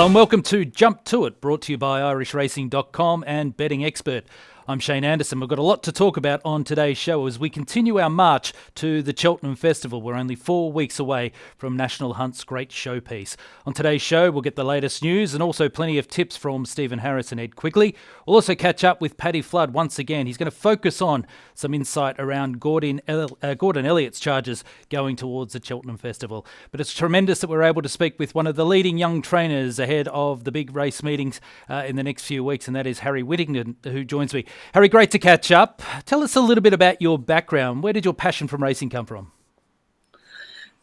Hello and welcome to Jump To It, brought to you by IrishRacing.com and Betting Expert. I'm Shane Anderson. We've got a lot to talk about on today's show as we continue our march to the Cheltenham Festival. We're only 4 weeks away from National Hunt's great showpiece. On today's show, we'll get the latest news and also plenty of tips from Stephen Harris and Ed Quigley. We'll also catch up with Paddy Flood once again. He's going to focus on some insight around Gordon Elliott's charges going towards the Cheltenham Festival. But it's tremendous that we're able to speak with one of the leading young trainers ahead of the big race meetings in the next few weeks, and that is Harry Whittington, who joins me. Harry, great to catch up. Tell us a little bit about your background. Where did your passion from racing come from?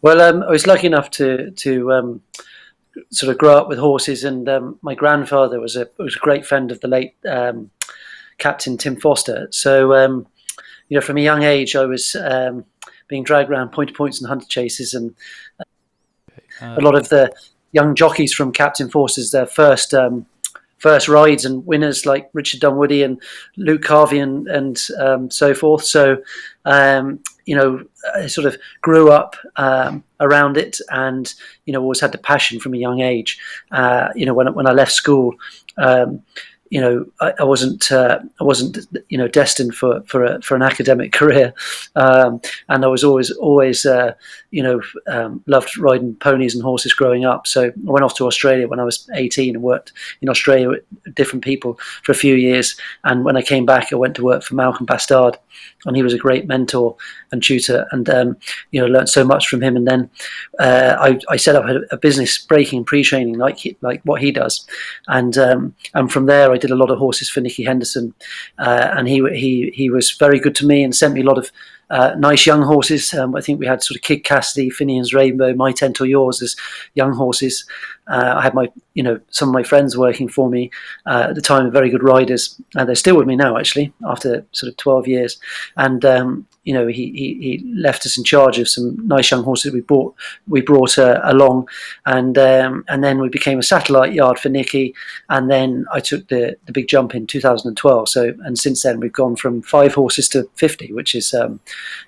Well, I was lucky enough to sort of grow up with horses, and my grandfather was a great friend of the late Captain Tim Foster. So, from a young age, I was being dragged around pointy points and hunter chases, and a lot of the young jockeys from Captain Foster's their first rides and winners like Richard Dunwoody and Luke Carvey and so forth. So, I sort of grew up around it, and always had the passion from a young age. When I left school, I wasn't destined for an academic career, and I was always loved riding ponies and horses growing up. So I went off to Australia when I was 18 and worked in Australia with different people for a few years. And when I came back, I went to work for Malcolm Bastard, and he was a great mentor and tutor, and learned so much from him. And then I set up a business breaking and pre-training like what he does, and from there I did a lot of horses for Nicky Henderson, and he was very good to me and sent me a lot of nice young horses. I think we had sort of Kid Cassidy, Finian's Rainbow, My Tent or Yours as young horses. I had some of my friends working for me at the time, very good riders. They're still with me now, actually, after sort of 12 years. And he left us in charge of some nice young horses we brought along, and then we became a satellite yard for Nicky, and then I took the big jump in 2012. So, and since then we've gone from 5 horses to 50, which is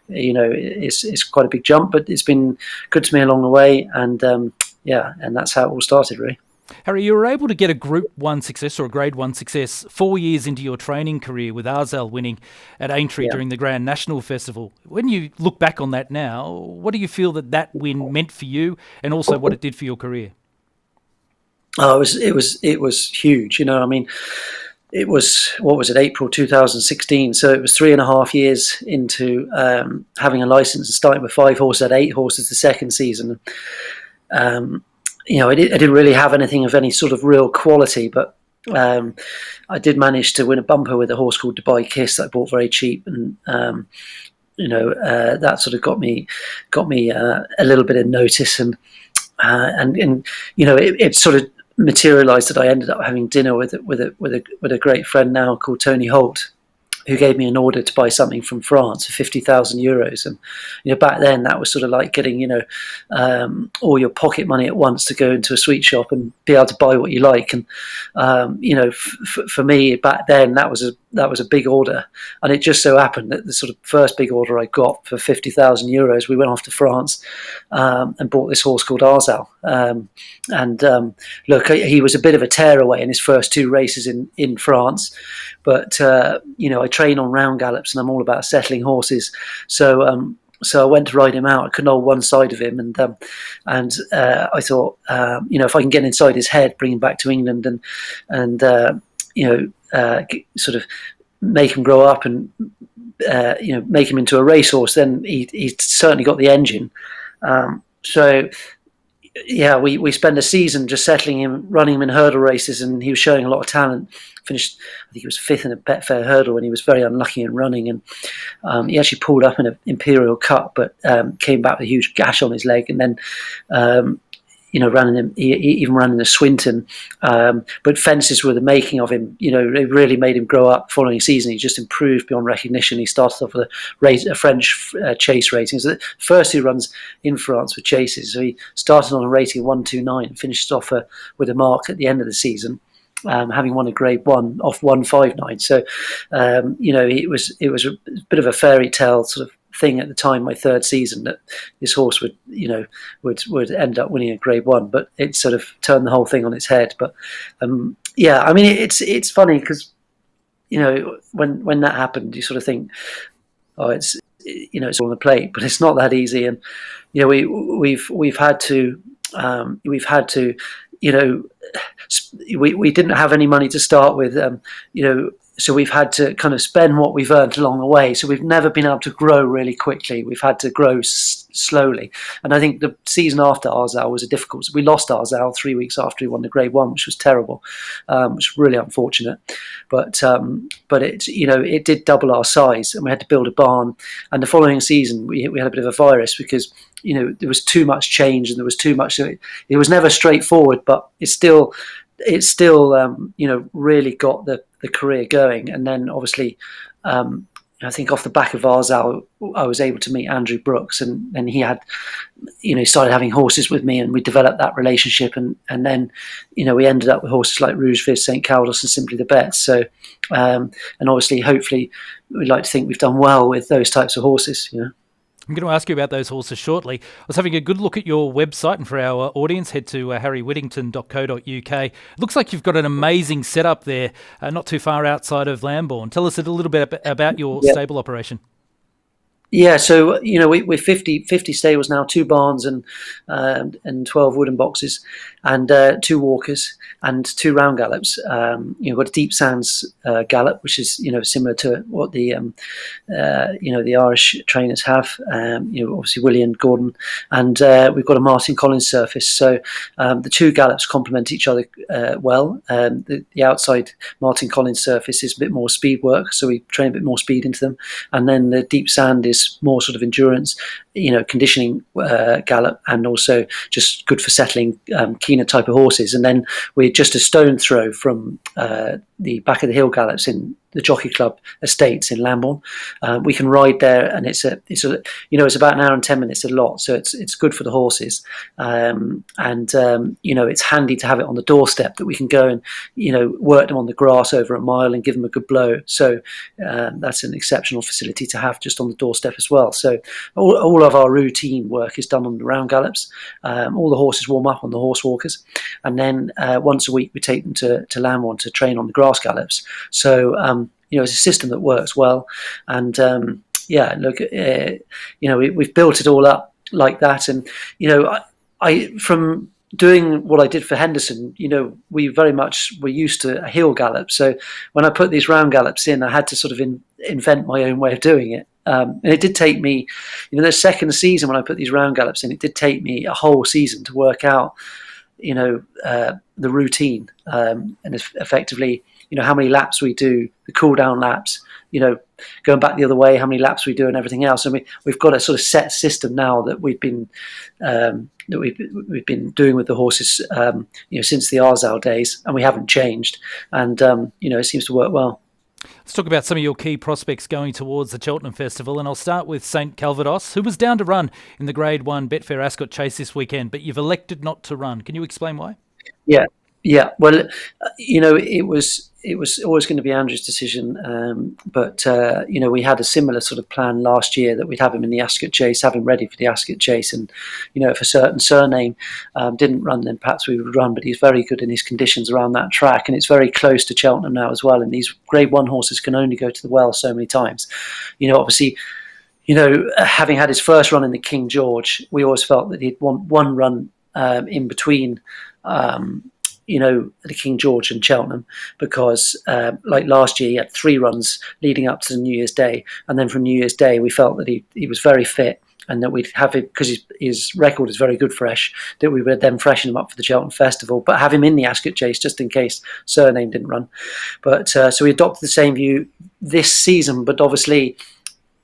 it's quite a big jump, but it's been good to me along the way, and that's how it all started, really. Harry, you were able to get a Group 1 success or a Grade 1 success 4 years into your training career with Arzal winning at Aintree during the Grand National Festival. When you look back on that now, what do you feel that win meant for you, and also what it did for your career? Oh, it was huge. It was, what was it, April 2016. So it was 3.5 years into having a license and starting with 5 horses. I had 8 horses the second season. I didn't really have anything of any sort of real quality, but I did manage to win a bumper with a horse called Dubai Kiss that I bought very cheap, and that sort of got me a little bit of notice, and it sort of materialised that I ended up having dinner with a great friend now called Tony Holt, who gave me an order to buy something from France for €50,000. And back then that was sort of like getting all your pocket money at once to go into a sweet shop and be able to buy what you like. And for me back then that was a big order, and it just so happened that the sort of first big order I got for €50,000, we went off to France and bought this horse called Arzal. Look, he was a bit of a tearaway in his first 2 races in France, but I train on round gallops, and I'm all about settling horses. So I went to ride him out. I couldn't hold one side of him, and I thought, if I can get inside his head, bring him back to England, and sort of make him grow up and make him into a racehorse, then he certainly got the engine. We spent a season just settling him, running him in hurdle races, and he was showing a lot of talent. Finished, I think he was 5th in a Betfair Hurdle, and he was very unlucky in running. And he actually pulled up in an Imperial Cup, but came back with a huge gash on his leg, and then he even ran in a Swinton. But fences were the making of him. It really made him grow up. Following season, he just improved beyond recognition. He started off with a French chase rating. So first he runs in France with chases. So he started on a rating of 129 and finished off with a mark at the end of the season, having won a Grade 1 off 159. So it was a bit of a fairy tale sort of thing at the time, my third season, that this horse would end up winning a Grade 1, but it sort of turned the whole thing on its head. But I mean, it's funny because when that happened, you sort of think, oh, it's all on the plate, but it's not that easy. And we've had to we didn't have any money to start with, so we've had to kind of spend what we've earned along the way. So we've never been able to grow really quickly. We've had to grow slowly. And I think the season after Arzal was a difficult. We lost Arzal 3 weeks after he won the Grade 1, which was terrible, which was really unfortunate. But it did double our size, and we had to build a barn. And the following season, we had a bit of a virus because there was too much change and there was too much. It was never straightforward, but it still really got the career going. And then obviously, I think off the back of Arzal, I was able to meet Andrew Brooks, and he had, he started having horses with me, and we developed that relationship. And then, we ended up with horses like Rouge Vif, St. Calvados, and Simply the Bets. So, and obviously, hopefully, we'd like to think we've done well with those types of horses, I'm going to ask you about those horses shortly. I was having a good look at your website, and for our audience, head to harrywhittington.co.uk. It looks like you've got an amazing setup there, not too far outside of Lambourne. Tell us a little bit about your stable operation. Yeah, so we're 50 stables now, 2 barns and 12 wooden boxes, and 2 walkers and 2 round gallops. We've got a deep sands gallop, which is similar to what the Irish trainers have. Obviously Willie and Gordon, and we've got a Martin Collins surface. So the 2 gallops complement each other well. The outside Martin Collins surface is a bit more speed work, so we train a bit more speed into them, and then the deep sand is more sort of endurance, conditioning gallop, and also just good for settling keener type of horses. And then we're just a stone throw from the back of the hill gallops in the Jockey Club estates in Lambourne. We can ride there, and it's about an hour and 10 minutes a lot, so it's good for the horses. It's handy to have it on the doorstep, that we can go and work them on the grass over a mile and give them a good blow. So that's an exceptional facility to have just on the doorstep as well. So all of our routine work is done on the round gallops. All the horses warm up on the horse walkers, and then once a week we take them to Lambourne to train on the grass gallops. So it's a system that works well, and we've built it all up like that. And I from doing what I did for Henderson, we very much were used to a heel gallop. So when I put these round gallops in, I had to sort of invent my own way of doing it. And it did take me, the second season when I put these round gallops in, it did take me a whole season to work out, the routine, and effectively, how many laps we do, the cool down laps, going back the other way, how many laps we do, and everything else. And we've got a sort of set system now that we've been doing with the horses, since the Arzal days, and we haven't changed. And it seems to work well. Let's talk about some of your key prospects going towards the Cheltenham Festival, and I'll start with St. Calvados, who was down to run in the Grade 1 Betfair Ascot Chase this weekend, but you've elected not to run. Can you explain why? Yeah. Well, it was always going to be Andrew's decision, but we had a similar sort of plan last year, that we'd have him in the Ascot Chase, have him ready for the Ascot Chase, and if a certain surname didn't run, then perhaps we would run. But he's very good in his conditions around that track, and it's very close to Cheltenham now as well. And these Grade 1 horses can only go to the well so many times. Obviously, having had his first run in the King George, we always felt that he'd want one run in between. The King George and Cheltenham, because like last year he had 3 runs leading up to the New Year's Day, and then from New Year's Day we felt that he was very fit, and that we'd have him, because his record is very good fresh, that we would then freshen him up for the Cheltenham Festival, but have him in the Ascot Chase just in case surname didn't run. But so we adopted the same view this season, but obviously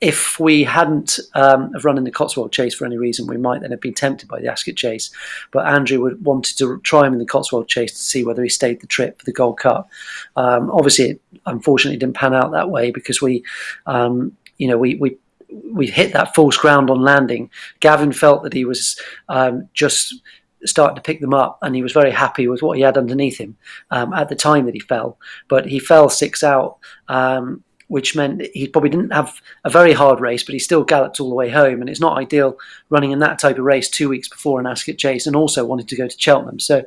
if we hadn't have run in the Cotswold Chase for any reason, we might then have been tempted by the Ascot Chase. But Andrew wanted to try him in the Cotswold Chase to see whether he stayed the trip for the Gold Cup. Obviously, it unfortunately didn't pan out that way, because we hit that false ground on landing. Gavin felt that he was just starting to pick them up, and he was very happy with what he had underneath him at the time that he fell. But he fell 6 out. which meant he probably didn't have a very hard race, but he still galloped all the way home. And it's not ideal running in that type of race 2 weeks before an Ascot Chase, and also wanted to go to Cheltenham. So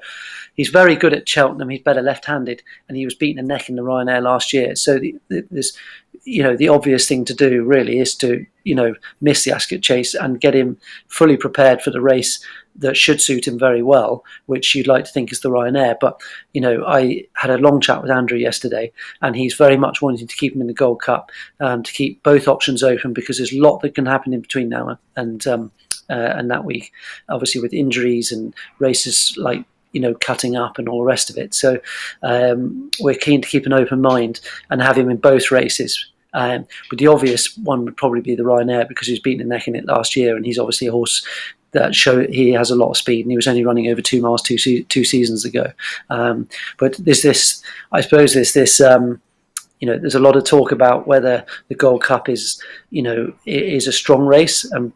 he's very good at Cheltenham. He's better left-handed, and he was beaten a neck in the Ryanair last year. So the obvious thing to do really is to miss the Ascot Chase and get him fully prepared for the race that should suit him very well, which you'd like to think is the Ryanair. But I had a long chat with Andrew yesterday, and he's very much wanting to keep him in the Gold Cup, to keep both options open, because there's a lot that can happen in between now and that week, obviously with injuries and races like cutting up and all the rest of it. So we're keen to keep an open mind and have him in both races. But the obvious one would probably be the Ryanair, because he was beaten a neck in it last year, and he's obviously a horse that he has a lot of speed, and he was only running over 2 miles two seasons ago. But there's this there's a lot of talk about whether the Gold Cup is a strong race, and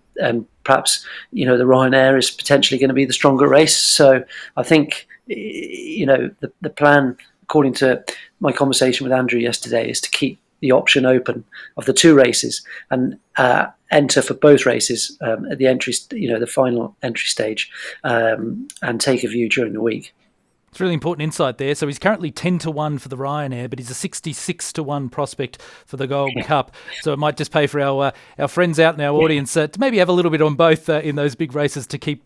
perhaps the Ryanair is potentially going to be the stronger race. So I think the plan, according to my conversation with Andrew yesterday, is to keep the option open of the 2 races and enter for both races at the entry, the final entry stage, and take a view during the week. It's really important insight there. So he's currently 10-1 for the Ryanair, but he's a 66-1 prospect for the Gold Cup. So it might just pay for our friends out in our audience to maybe have a little bit on both in those big races to keep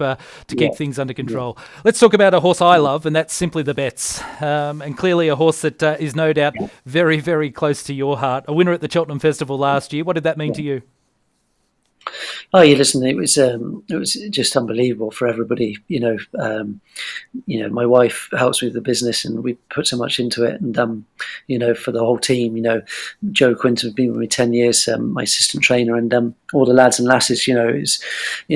things under control. Let's talk about a horse I love, and that's Simply the Bets. And clearly a horse that is no doubt very, very close to your heart. A winner at the Cheltenham Festival last year. What did that mean to you? Oh, yeah, listen, it was just unbelievable for everybody. My wife helps me with the business, and we put so much into it. And for the whole team, Joe Quinton has been with me 10 years, my assistant trainer, and all the lads and lasses. It was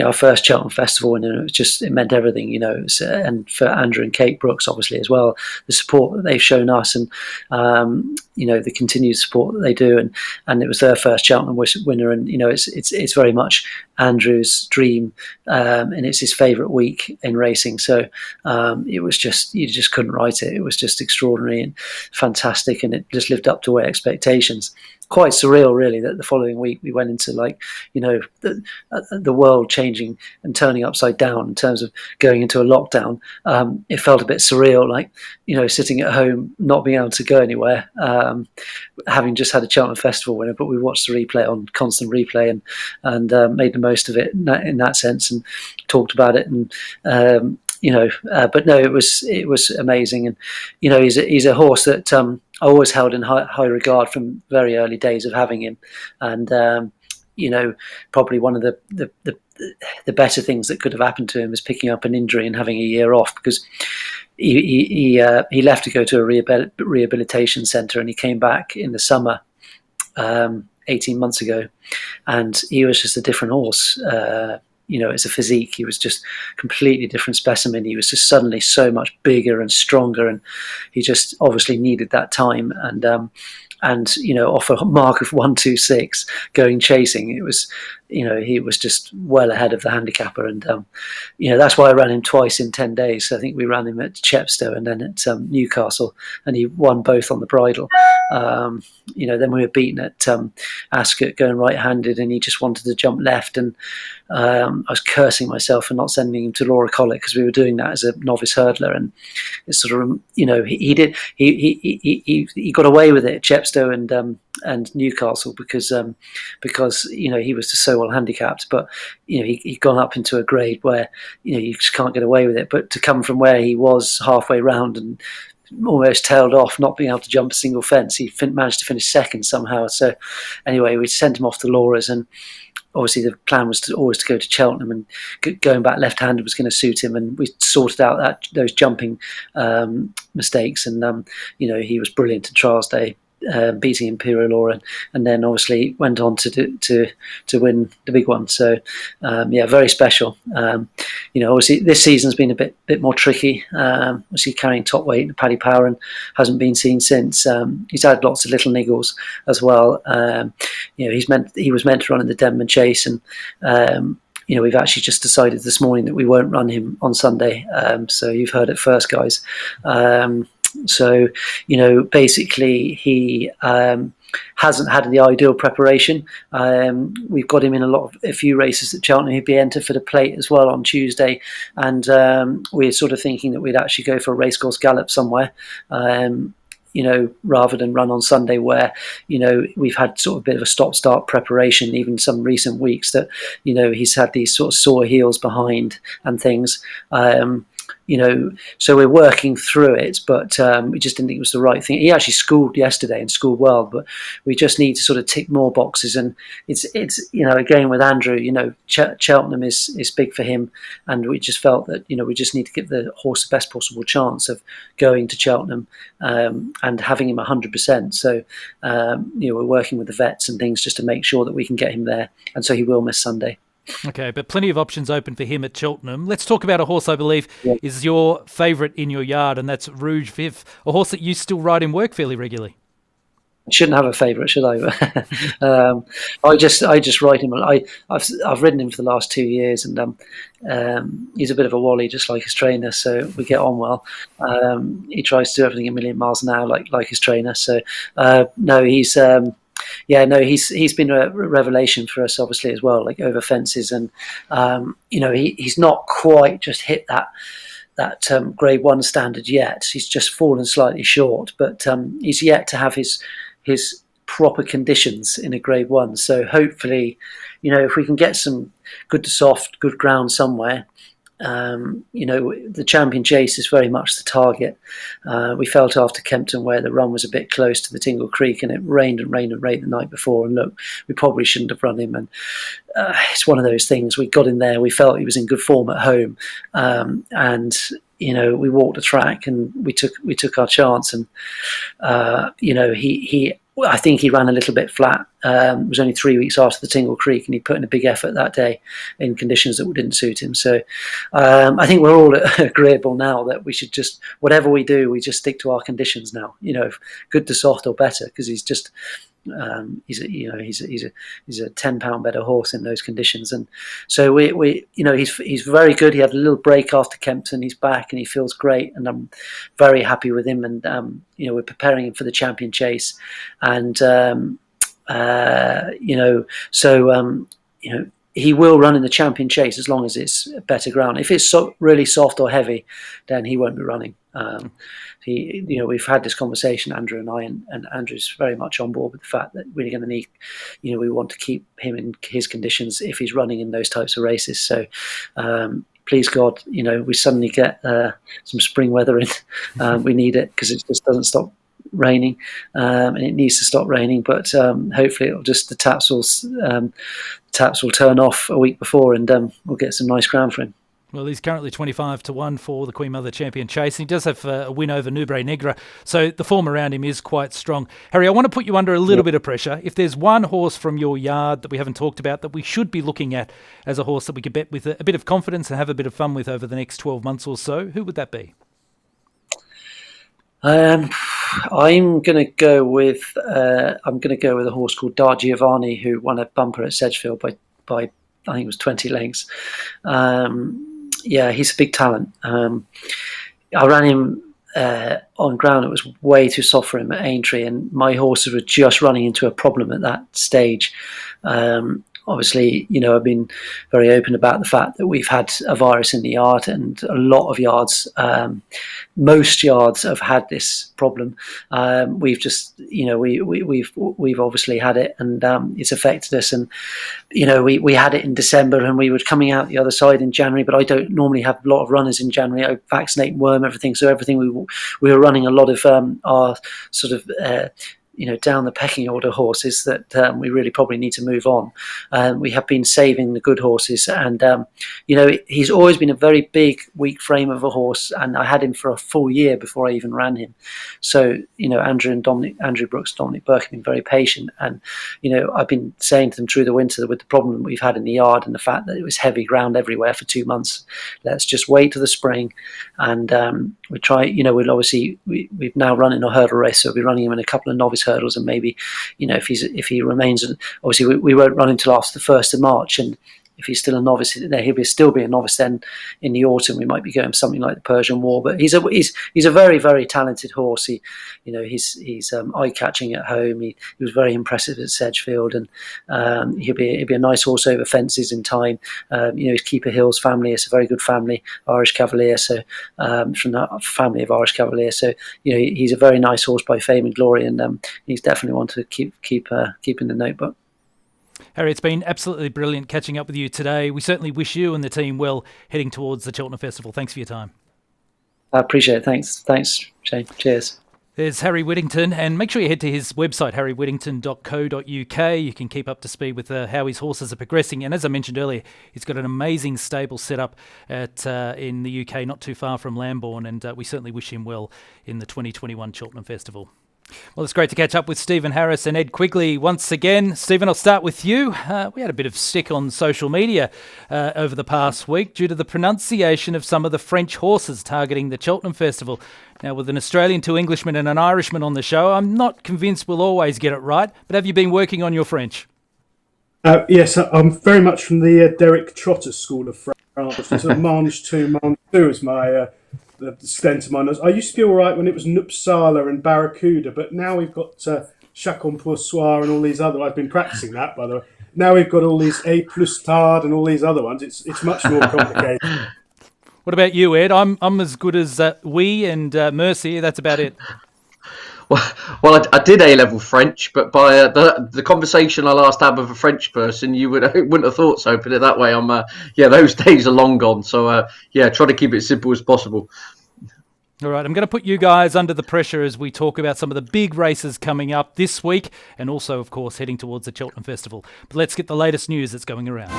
our first Cheltenham Festival, and it meant everything. And for Andrew and Kate Brooks, obviously as well, the support that they've shown us, and the continued support that they do, and it was their first Cheltenham winner, and it's very much Andrew's dream, and it's his favourite week in racing. So it was just, you just couldn't write it. It was just extraordinary and fantastic, and it just lived up to our expectations. Quite surreal, really, that the following week we went into the world changing and turning upside down in terms of going into a lockdown. It felt a bit surreal, sitting at home, not being able to go anywhere, having just had a Cheltenham Festival winner, but we watched the replay on constant replay and made the most of it in that sense, and talked about it, and but no, it was amazing. And he's a horse that I always held in high regard from very early days of having him, and probably one of the better things that could have happened to him is picking up an injury and having a year off, because he left to go to a rehabilitation centre, and he came back in the summer 18 months ago, and he was just a different horse. As a physique, he was just completely different specimen. He was just suddenly so much bigger and stronger, and he just obviously needed that time. And off a mark of 1:26 going chasing, it was, he was just well ahead of the handicapper. And that's why I ran him twice in 10 days. So I think we ran him at Chepstow and then at Newcastle, and he won both on the bridle. Then we were beaten at Ascot going right-handed, and he just wanted to jump left, and I was cursing myself for not sending him to Laura Collett, because we were doing that as a novice hurdler, and it's sort of he got away with it at Chepstow and Newcastle because he was just so well handicapped, but he'd gone up into a grade where you just can't get away with it. But to come from where he was halfway round and almost tailed off, not being able to jump a single fence, he managed to finish second somehow. So anyway, we sent him off to Laura's, and obviously the plan was always to go to Cheltenham, and going back left-handed was going to suit him, and we sorted out those jumping mistakes, and he was brilliant at Trials Day, beating Imperial Law, and then obviously went on to win the big one. So very special. Obviously this season's been a bit more tricky. Obviously carrying top weight and Paddy Power, and hasn't been seen since. He's had lots of little niggles as well. He was meant to run in the Denman Chase, and we've actually just decided this morning that we won't run him on Sunday. So you've heard it first, guys. So, basically he hasn't had the ideal preparation. We've got him in a few races at Cheltenham. He'd be entered for the plate as well on Tuesday, and we're sort of thinking that we'd actually go for a racecourse gallop somewhere. Rather than run on Sunday, where we've had sort of a bit of a stop-start preparation, even some recent weeks that he's had these sort of sore heels behind and things. So we're working through it, but we just didn't think it was the right thing. He actually schooled yesterday and schooled well, but we just need to sort of tick more boxes. And it's again with Andrew, Cheltenham is big for him, and we just felt that we just need to give the horse the best possible chance of going to Cheltenham and having him 100%. So we're working with the vets and things just to make sure that we can get him there, and so he will miss Sunday. Okay, but plenty of options open for him at Cheltenham. Let's talk about a horse I believe is your favourite in your yard, and that's Rouge Vif, a horse that you still ride in work fairly regularly. I shouldn't have a favourite, should I? I just ride him. I've ridden him for the last 2 years, and he's a bit of a wally, just like his trainer. So we get on well. He tries to do everything a million miles an hour, like his trainer. So no, he's. He's been a revelation for us, obviously, as well, like over fences, and he's not quite just hit that Grade 1 standard yet. He's just fallen slightly short, but he's yet to have his proper conditions in a Grade 1. So hopefully, if we can get some good to soft, good ground somewhere. The Champion Chase is very much the target. We felt after Kempton where the run was a bit close to the Tingle Creek, and it rained the night before, and look, we probably shouldn't have run him, and it's one of those things. We got in there, we felt he was in good form at home, and we walked the track and we took our chance, and I think he ran a little bit flat. It was only 3 weeks after the Tingle Creek, and he put in a big effort that day in conditions that didn't suit him. So I think we're all agreeable now that we should just, whatever we do, we just stick to our conditions now. Good to soft or better, because he's just he's a £10 better horse in those conditions, and so he's very good. He had a little break after Kempton. He's back and he feels great, and I'm very happy with him. And we're preparing him for the Champion Chase, and he will run in the Champion Chase as long as it's better ground. If it's really soft or heavy, then he won't be running. We've had this conversation, Andrew and I, and Andrew's very much on board with the fact that we're going to need, we want to keep him in his conditions if he's running in those types of races. So, please God, we suddenly get some spring weather in. We need it because it just doesn't stop raining, and it needs to stop raining. But hopefully, the taps will turn off a week before, and we'll get some nice ground for him. Well, he's currently 25-1 for the Queen Mother Champion Chase. He does have a win over Nubre Negra, so the form around him is quite strong. Harry, I want to put you under a little bit of pressure. If there's one horse from your yard that we haven't talked about that we should be looking at as a horse that we could bet with a bit of confidence and have a bit of fun with over the next 12 months or so, who would that be? I'm going to go with a horse called Dar Giovanni, who won a bumper at Sedgefield by I think it was 20 lengths. He's a big talent. I ran him on ground. It was way too soft for him at Aintree, and my horses were just running into a problem at that stage. Obviously, I've been very open about the fact that we've had a virus in the yard, and a lot of yards, most yards have had this problem. We've just, we've obviously had it, and it's affected us. And we had it in December, and we were coming out the other side in January. But I don't normally have a lot of runners in January. I vaccinate, worm everything, so everything we were running a lot of our sort of. Down the pecking order horses that we really probably need to move on. We have been saving the good horses, and he's always been a very big, weak frame of a horse, and I had him for a full year before I even ran him. So Andrew Brooks, Dominic Burke have been very patient, and I've been saying to them through the winter with the problem that we've had in the yard and the fact that it was heavy ground everywhere for 2 months. Let's just wait to the spring, and we try. We've now run in a hurdle race, so we'll be running him in a couple of novice hurdles, and maybe if he remains, obviously we won't run until after the 1st of March, and if he's still a novice, he'll still be a novice. Then in the autumn, we might be going something like the Persian War. But he's a very, very talented horse. He's eye catching at home. He was very impressive at Sedgefield, and he'll be a nice horse over fences in time. His Keeper Hill's family is a very good family, Irish Cavalier. So from that family of Irish Cavalier, so he's a very nice horse by fame and glory, and he's definitely one to keep in the notebook. Harry, it's been absolutely brilliant catching up with you today. We certainly wish you and the team well heading towards the Cheltenham Festival. Thanks for your time. I appreciate it. Thanks, Shane. Cheers. There's Harry Whittington, and make sure you head to his website, harrywhittington.co.uk. You can keep up to speed with how his horses are progressing. And as I mentioned earlier, he's got an amazing stable set up in the UK, not too far from Lambourne, and we certainly wish him well in the 2021 Cheltenham Festival. Well, it's great to catch up with Stephen Harris and Ed Quigley once again. Stephen, I'll start with you. We had a bit of stick on social media over the past week due to the pronunciation of some of the French horses targeting the Cheltenham Festival. Now, with an Australian, 2 Englishmen and an Irishman on the show, I'm not convinced we'll always get it right, but have you been working on your French? Yes, I'm very much from the Derek Trotter school of France. So mange 2 is my... the extent of my nose. I used to be all right when it was Nupsala and Barracuda, but now we've got Chacon pour Soir and all these other. I've been practicing that, by the way. Now we've got all these A plus Tard and all these other ones. It's much more complicated. What about you, Ed? I'm as good as We and Mercy. That's about it. Well, I did A-level French, but by the conversation I last had with a French person, you wouldn't have thought so. Put it that way. Those days are long gone. So try to keep it simple as possible. All right, I'm going to put you guys under the pressure as we talk about some of the big races coming up this week, and also, of course, heading towards the Cheltenham Festival. But let's get the latest news that's going around.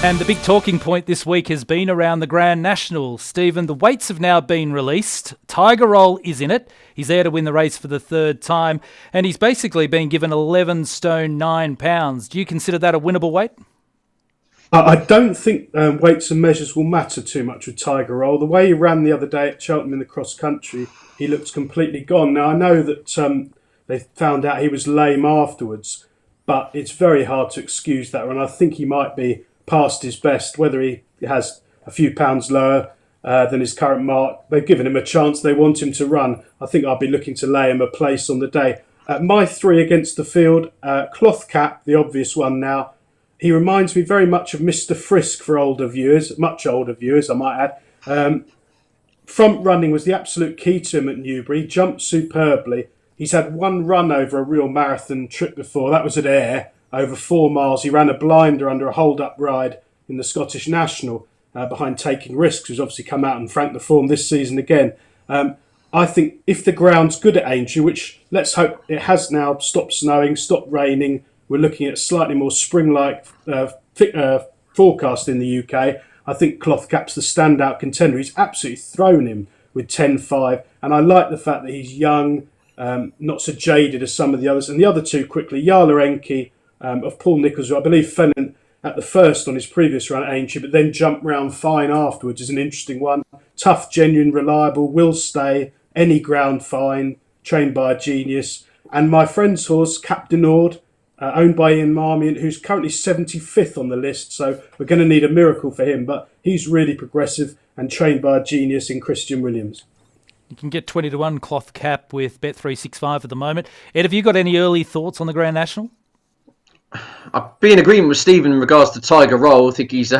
And the big talking point this week has been around the Grand National. Stephen, the weights have now been released. Tiger Roll is in it. He's there to win the race for the 3rd time. And he's basically been given 11 stone 9 pounds. Do you consider that a winnable weight? I don't think weights and measures will matter too much with Tiger Roll. The way he ran the other day at Cheltenham in the cross country, he looked completely gone. Now, I know that they found out he was lame afterwards, but it's very hard to excuse that. And I think he might be past his best, whether he has a few pounds lower than his current mark. They've given him a chance. They want him to run. I think I'll be looking to lay him a place on the day. My 3 against the field, Cloth Cap, the obvious one now. He reminds me very much of Mr. Frisk for older viewers, much older viewers, I might add. Front running was the absolute key to him at Newbury. He jumped superbly. He's had 1 run over a real marathon trip before. That was at Ayr. Over 4 miles, he ran a blinder under a hold-up ride in the Scottish National behind Taking Risks, who's obviously come out and franked the form this season again. I think if the ground's good at Aintree, which let's hope it has now, stopped snowing, stopped raining, we're looking at a slightly more spring-like forecast in the UK. I think Cloth Cap's the standout contender. He's absolutely thrown him with 10-5, and I like the fact that he's young, not so jaded as some of the others. And the other 2 quickly, Yala Enki, of Paul Nicholls, who I believe fell in at the first on his previous run at Aintree, but then jumped round fine afterwards, is an interesting one. Tough, genuine, reliable, will stay, any ground fine, trained by a genius. And my friend's horse, Captain Ord, owned by Ian Marmion, who's currently 75th on the list, so we're going to need a miracle for him, but he's really progressive and trained by a genius in Christian Williams. You can get 20-1 Cloth Cap with Bet365 at the moment. Ed, have you got any early thoughts on the Grand National? I'd be in agreement with Stephen in regards to Tiger Roll. I think he's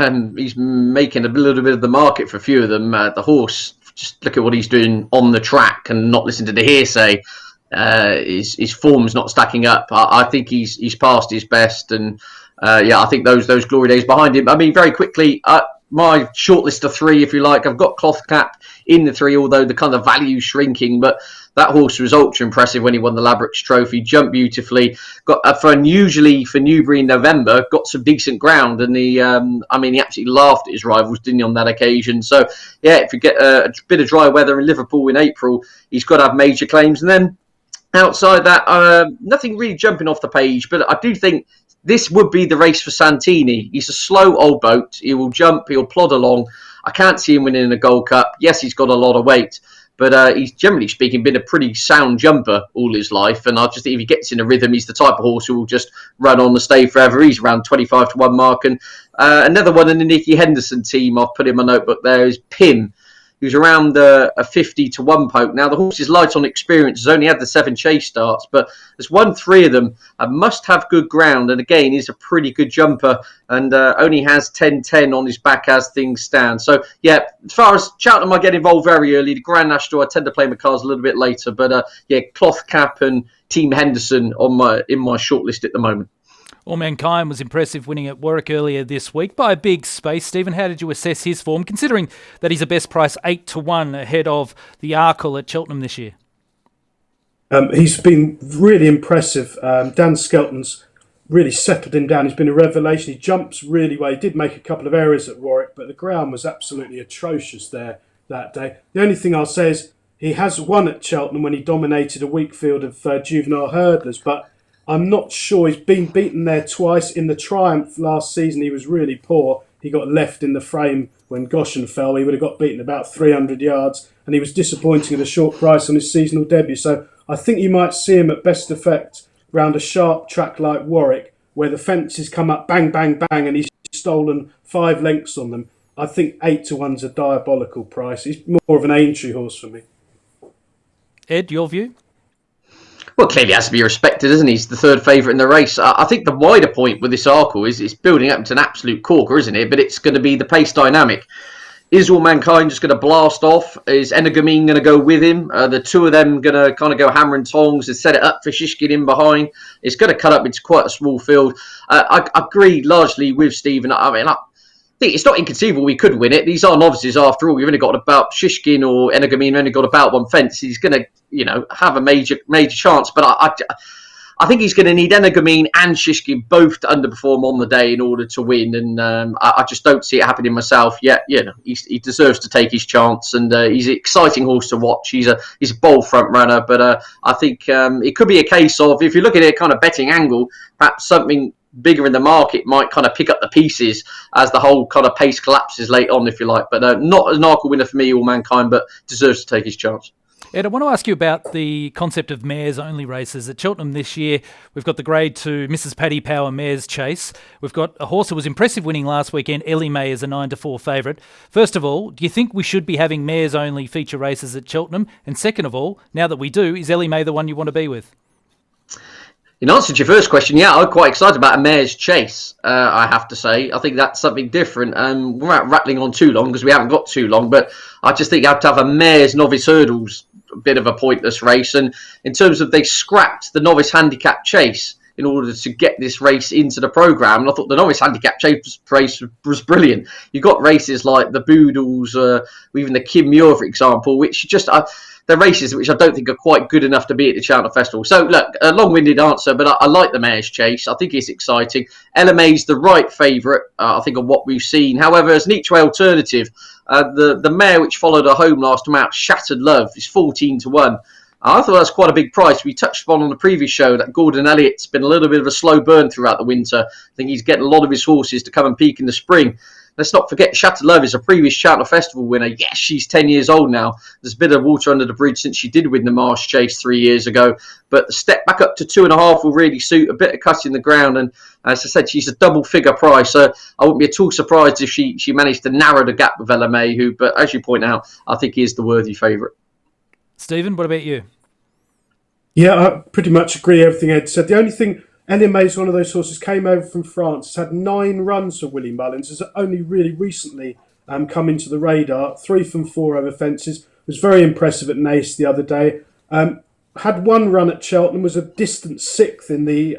making a little bit of the market for a few of them. The horse, just look at what he's doing on the track and not listen to the hearsay. His form's not stacking up. I think he's past his best, and I think those glory days behind him. I mean, very quickly, my short list of 3, if you like, I've got Cloth Cap in the 3, although the kind of value shrinking, but that horse was ultra impressive when he won the Labrooks Trophy, jumped beautifully, got unusually for Newbury in November, got some decent ground, and he absolutely laughed at his rivals, didn't he, on that occasion. So if you get a bit of dry weather in Liverpool in April, he's got to have major claims. And then outside that, nothing really jumping off the page, but I do think this would be the race for Santini. He's a slow old boat. He will jump, he'll plod along. I can't see him winning a Gold Cup. Yes, he's got a lot of weight, But he's, generally speaking, been a pretty sound jumper all his life. And I just think if he gets in a rhythm, he's the type of horse who will just run on the stay forever. He's around 25 to 1 mark. And another one in the Nicky Henderson team, I've put in my notebook there, is Pim, who's around a 50 to 1 poke. Now, the horse is light on experience. Has only had the 7 chase starts, but has won 3 of them and must have good ground. And again, he's a pretty good jumper and only has 10-10 on his back as things stand. So, yeah, as far as Cheltenham, I get involved very early. The Grand National, I tend to play my cards a little bit later. But, yeah, Cloth Cap and Team Henderson in my shortlist at the moment. Allmankind was impressive, winning at Warwick earlier this week by a big space. Stephen, how did you assess his form, considering that he's a best price 8 to 1 ahead of the Arkle at Cheltenham this year? He's been really impressive. Dan Skelton's really settled him down. He's been a revelation. He jumps really well. He did make a couple of errors at Warwick, but the ground was absolutely atrocious there that day. The only thing I'll say is he has won at Cheltenham when he dominated a weak field of juvenile hurdlers, but I'm not sure. He's been beaten there twice. In the Triumph last season, he was really poor. He got left in the frame when Goshen fell. He would have got beaten about 300 yards, and he was disappointing at a short price on his seasonal debut. So I think you might see him at best effect round a sharp track like Warwick, where the fences come up bang, bang, bang, and he's stolen 5 lengths on them. I think 8 to 1's a diabolical price. He's more of an Aintree horse for me. Ed, your view? Well, clearly has to be respected, isn't he? He's the third favourite in the race. I think the wider point with this Arkle is it's building up to an absolute corker, isn't it? But it's going to be the pace dynamic. Is Allmankind just going to blast off? Is Energumene going to go with him? The two of them going to kind of go hammer and tongs and set it up for Shishkin in behind? It's going to cut up into quite a small field. I agree largely with Stephen. I mean, I think it's not inconceivable we could win it. These are novices after all. We've only got about Shishkin or Energumene only got about 1 fence. He's going to, have a major chance. But I think he's going to need Energumene and Shishkin both to underperform on the day in order to win. And I just don't see it happening myself yet. He deserves to take his chance, and he's an exciting horse to watch. He's a bold front runner, but I think it could be a case of, if you look at it kind of betting angle, perhaps something bigger in the market might kind of pick up the pieces as the whole kind of pace collapses late on, if you like. But not an Arkle winner for me, Allmankind, but deserves to take his chance. Ed, I want to ask you about the concept of mares-only races. At Cheltenham this year, we've got the Grade 2 Mrs. Paddy Power Mares Chase. We've got a horse that was impressive winning last weekend, Ellie May, as a 9 to 4 favourite. First of all, do you think we should be having mares-only feature races at Cheltenham? And second of all, now that we do, is Ellie May the one you want to be with? In answer to your first question, yeah, I'm quite excited about a mare's chase, I have to say. I think that's something different. We're not rattling on too long because we haven't got too long, but I just think you have to have a mare's novice hurdles, a bit of a pointless race. And in terms of, they scrapped the novice handicap chase in order to get this race into the programme. And I thought the novice handicap chase race was brilliant. You've got races like the Boodles, or even the Kim Muir, for example, which just... they're races which I don't think are quite good enough to be at the Cheltenham Festival. So, look, a long-winded answer, but I like the mare's chase. I think it's exciting. LMA's the right favourite, I think, of what we've seen. However, as an each-way alternative, the mare which followed her home last time out, Shattered Love, is 14 to 1. I thought that's quite a big price. We touched upon the previous show that Gordon Elliott's been a little bit of a slow burn throughout the winter. I think he's getting a lot of his horses to come and peak in the spring. Let's not forget, Shattered Love is a previous Cheltenham Festival winner. Yes, she's 10 years old now. There's a bit of water under the bridge since she did win the Marsh Chase 3 years ago. But the step back up to 2.5 will really suit, a bit of cutting the ground. And as I said, she's a double-figure price. So I wouldn't be at all surprised if she managed to narrow the gap with LMA, who, but as you point out, I think is the worthy favourite. Stephen, what about you? Yeah, I pretty much agree with everything Ed said. The only thing, NMA is one of those horses, came over from France, has had 9 runs for Willie Mullins, has only really recently come into the radar, 3 from 4 over fences, was very impressive at Naas the other day, had 1 run at Cheltenham, was a distant 6th in the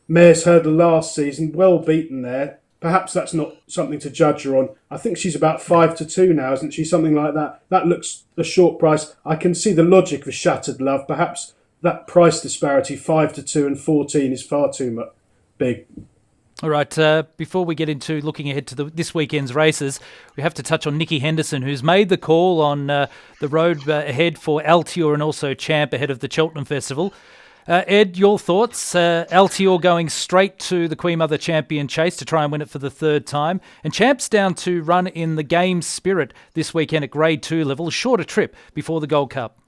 Mares Hurdle last season, well beaten there. Perhaps that's not something to judge her on. I think she's about 5 to 2 now, isn't she? Something like that. That looks a short price. I can see the logic of Shattered Love. Perhaps that price disparity, 5 to 2 and 14, is far too big. All right, before we get into looking ahead to this weekend's races, we have to touch on Nicky Henderson, who's made the call on the road ahead for Altior and also Champ ahead of the Cheltenham Festival. Ed, your thoughts? Altior going straight to the Queen Mother Champion Chase to try and win it for the third time. And Champ's down to run in the Game Spirit this weekend at Grade 2 level, a shorter trip before the Gold Cup.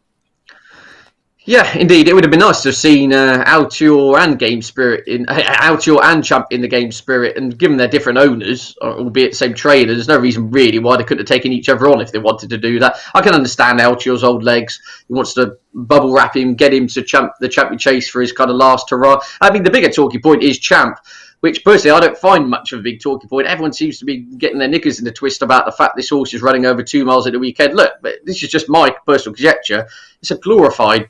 Yeah, indeed. It would have been nice to have seen Altior and Game Spirit Altior and Champ in the Game Spirit, and given they're different owners, albeit the same trainer, there's no reason really why they couldn't have taken each other on if they wanted to do that. I can understand Altior's old legs. He wants to bubble wrap him, get him to the Champion Chase for his kind of last hurrah. I mean, the bigger talking point is Champ, which personally I don't find much of a big talking point. Everyone seems to be getting their knickers in a twist about the fact this horse is running over 2 miles at the weekend. Look, this is just my personal conjecture. It's a glorified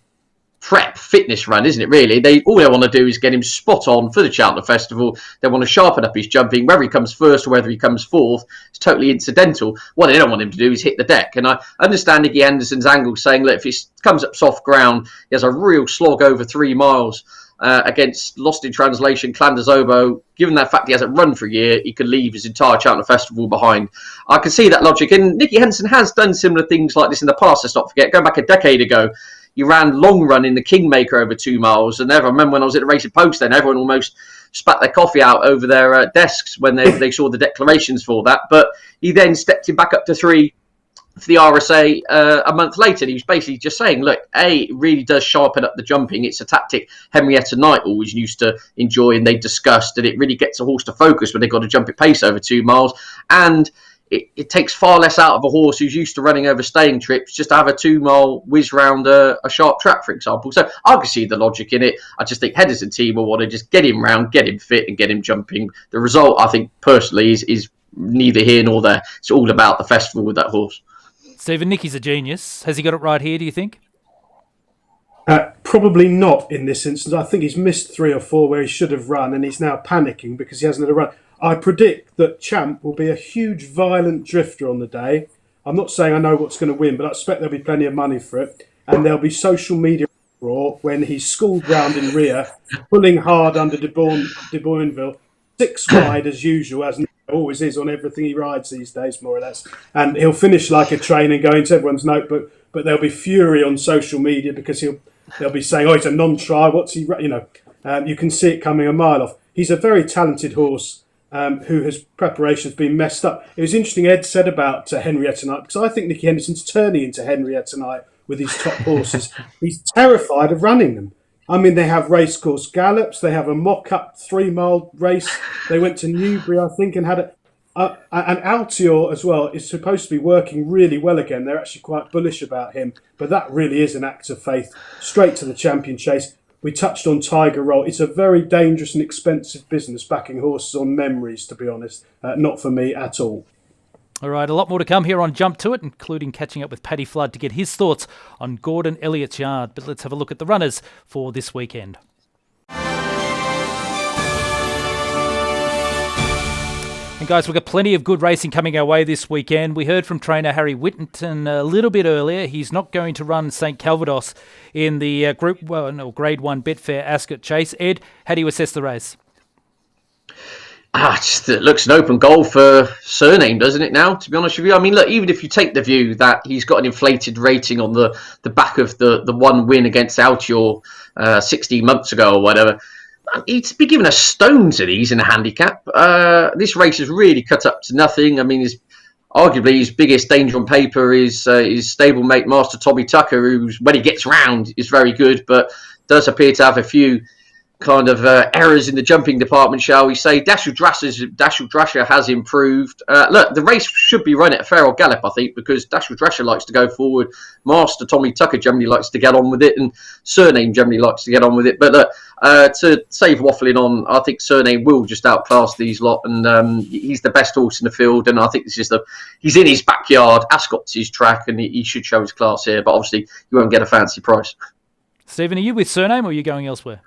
prep fitness run, isn't it, really? All they want to do is get him spot on for the Cheltenham Festival. They want to sharpen up his jumping. Whether he comes first or whether he comes fourth, it's totally incidental. What they don't want him to do is hit the deck. And I understand Nicky Henderson's angle saying, look, if he comes up soft ground, he has a real slog over 3 miles against, lost in translation, Clanderzobo. Given that fact he hasn't run for a year, he could leave his entire Cheltenham Festival behind. I can see that logic. And Nicky Henderson has done similar things like this in the past, let's not forget. Going back a decade ago, he ran long run in the Kingmaker over 2 miles. And I remember when I was at the Racing Post then, everyone almost spat their coffee out over their desks when they saw the declarations for that. But he then stepped him back up to 3 for the RSA a month later. And he was basically just saying, look, it really does sharpen up the jumping. It's a tactic Henrietta Knight always used to enjoy and they discussed, and it really gets a horse to focus when they've got to jump at pace over 2 miles. And it takes far less out of a horse who's used to running over staying trips just to have a 2 mile whiz round a sharp track, for example. So I can see the logic in it. I just think Henderson team will want to just get him round, get him fit and get him jumping. The result, I think, personally, is neither here nor there. It's all about the festival with that horse. Stephen, Nicky's a genius. Has he got it right here, do you think? Probably not in this instance. I think he's missed 3 or 4 where he should have run, and he's now panicking because he hasn't had a run. I predict that Champ will be a huge, violent drifter on the day. I'm not saying I know what's going to win, but I expect there'll be plenty of money for it. And there'll be social media uproar when he's schooled round in rear, pulling hard under De Bourneville, 6 wide as usual, as Nick always is on everything he rides these days, more or less. And he'll finish like a train and go into everyone's notebook. But there'll be fury on social media because they'll be saying, "Oh, he's a non-try. What's he?" You can see it coming a mile off. He's a very talented horse. Who his preparation's been messed up. It was interesting Ed said about Henrietta Knight, because I think Nicky Henderson's turning into Henrietta Knight with his top horses. He's terrified of running them. I mean, they have racecourse gallops, they have a mock-up 3 mile race. They went to Newbury, I think, and had and Altior as well is supposed to be working really well again. They're actually quite bullish about him, but that really is an act of faith. Straight to the Champion Chase. We touched on Tiger Roll. It's a very dangerous and expensive business backing horses on memories, to be honest. Not for me at all. All right, a lot more to come here on Jump To It, including catching up with Paddy Flood to get his thoughts on Gordon Elliott's yard. But let's have a look at the runners for this weekend. And guys, we've got plenty of good racing coming our way this weekend. We heard from trainer Harry Whittington a little bit earlier. He's not going to run St Calvados in the Grade 1 Betfair Ascot Chase. Ed, how do you assess the race? It looks an open goal for Surname, doesn't it now, to be honest with you? I mean, look, even if you take the view that he's got an inflated rating on the back of the one win against Altior 16 months ago or whatever, he'd be given a stones of these in a handicap. This race is really cut up to nothing. I mean, arguably his biggest danger on paper is his stablemate Master Tommy Tucker, who, when he gets round, is very good, but does appear to have a few kind of errors in the jumping department, shall we say. Dashel Drasher has improved. Look, the race should be run at a fair old gallop, I think, because Dashel Drasher likes to go forward. Master Tommy Tucker generally likes to get on with it, and Surname generally likes to get on with it. But to save waffling on, I think Surname will just outclass these lot, and he's the best horse in the field. And I think this is he's in his backyard. Ascot's his track, and he should show his class here. But obviously, you won't get a fancy price. Stephen, are you with Surname, or are you going elsewhere?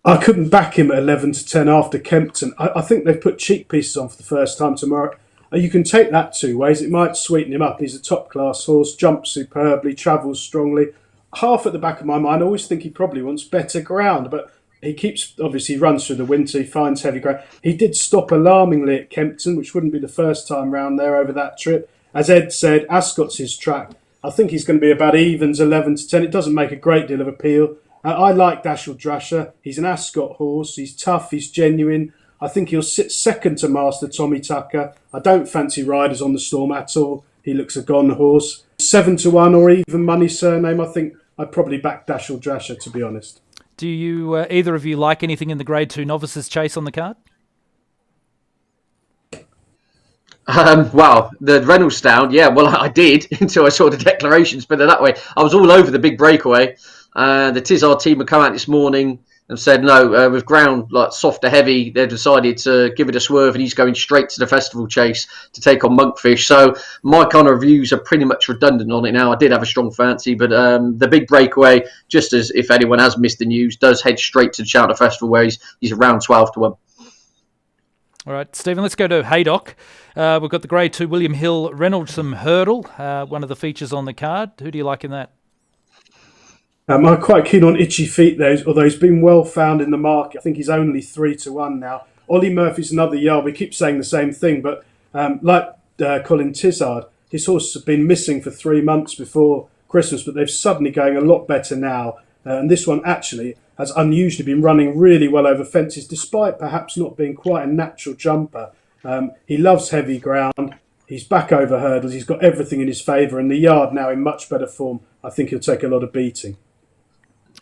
I couldn't back him at 11 to 10 after Kempton. I think they've put cheek pieces on for the first time tomorrow. You can take that 2 ways. It might sweeten him up. He's a top-class horse, jumps superbly, travels strongly. Half at the back of my mind, I always think he probably wants better ground, but he obviously runs through the winter, he finds heavy ground. He did stop alarmingly at Kempton, which wouldn't be the first time round there over that trip. As Ed said, Ascot's his track. I think he's going to be about evens 11 to 10. It doesn't make a great deal of appeal. I like Dashel Drasher. He's an Ascot horse. He's tough. He's genuine. I think he'll sit second to Master Tommy Tucker. I don't fancy Riders on the Storm at all. He looks a gone horse. 7-1 or even Money Surname. I think I'd probably back Dashel Drasher, to be honest. Do you either of you like anything in the Grade 2 Novices Chase on the card? Well, the Reynolds down, yeah, well, I did until I saw the declarations, put it that way. I was all over the big breakaway. The Tizzard team have come out this morning and said, no, with ground like soft to heavy, they've decided to give it a swerve, and he's going straight to the Festival Chase to take on Monkfish. So my kind of reviews are pretty much redundant on it now. I did have a strong fancy, but the big breakaway, just as if anyone has missed the news, does head straight to the Cheltenham Festival, where he's around 12-1. All right, Stephen, let's go to Haydock. We've got the Grade 2 William Hill Reynoldsome Hurdle, one of the features on the card. Who do you like in that? I'm quite keen on Itchy Feet, though, although he's been well found in the market. I think he's only 3-1 now. Ollie Murphy's another yard. We keep saying the same thing, but like Colin Tizzard, his horse has been missing for 3 months before Christmas, but they're suddenly going a lot better now. And this one actually has unusually been running really well over fences, despite perhaps not being quite a natural jumper. He loves heavy ground. He's back over hurdles. He's got everything in his favour, and the yard now in much better form. I think he'll take a lot of beating.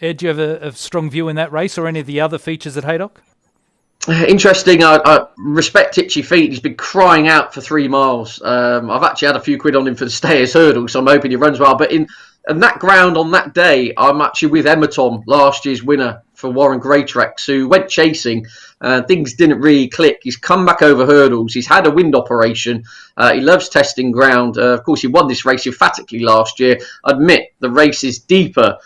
Ed, do you have a strong view in that race or any of the other features at Haydock? Interesting. I respect Itchy Feet. He's been crying out for 3 miles. I've actually had a few quid on him for the Stayers Hurdle, so I'm hoping he runs well. But in that ground on that day, I'm actually with Emma Tom, last year's winner for Warren Greatrex, who went chasing. Things didn't really click. He's come back over hurdles. He's had a wind operation. He loves testing ground. Of course, he won this race emphatically last year. I admit the race is deeper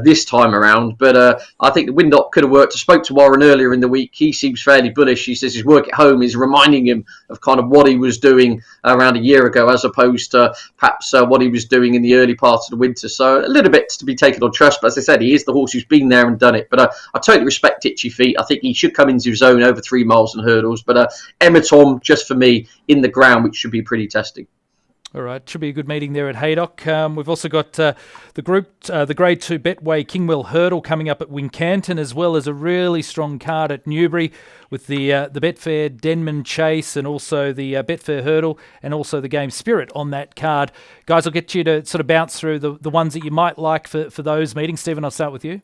this time around, but I think the wind op could have worked. I spoke to Warren earlier in the week. He seems fairly bullish. He says his work at home is reminding him of kind of what he was doing around a year ago, as opposed to perhaps what he was doing in the early part of the winter. So a little bit to be taken on trust. But as I said, he is the horse who's been there and done it. But I totally respect Itchy Feet. I think he should come into his own over 3 miles and hurdles. But Emma Tom, just for me, in the ground, which should be pretty testing. All right, should be a good meeting there at Haydock. We've also got the Grade 2 Betway Kingwell Hurdle coming up at Wincanton, as well as a really strong card at Newbury with the Betfair Denman Chase and also the Betfair Hurdle and also the Game Spirit on that card. Guys, I'll get you to sort of bounce through the ones that you might like for those meetings. Stephen, I'll start with you.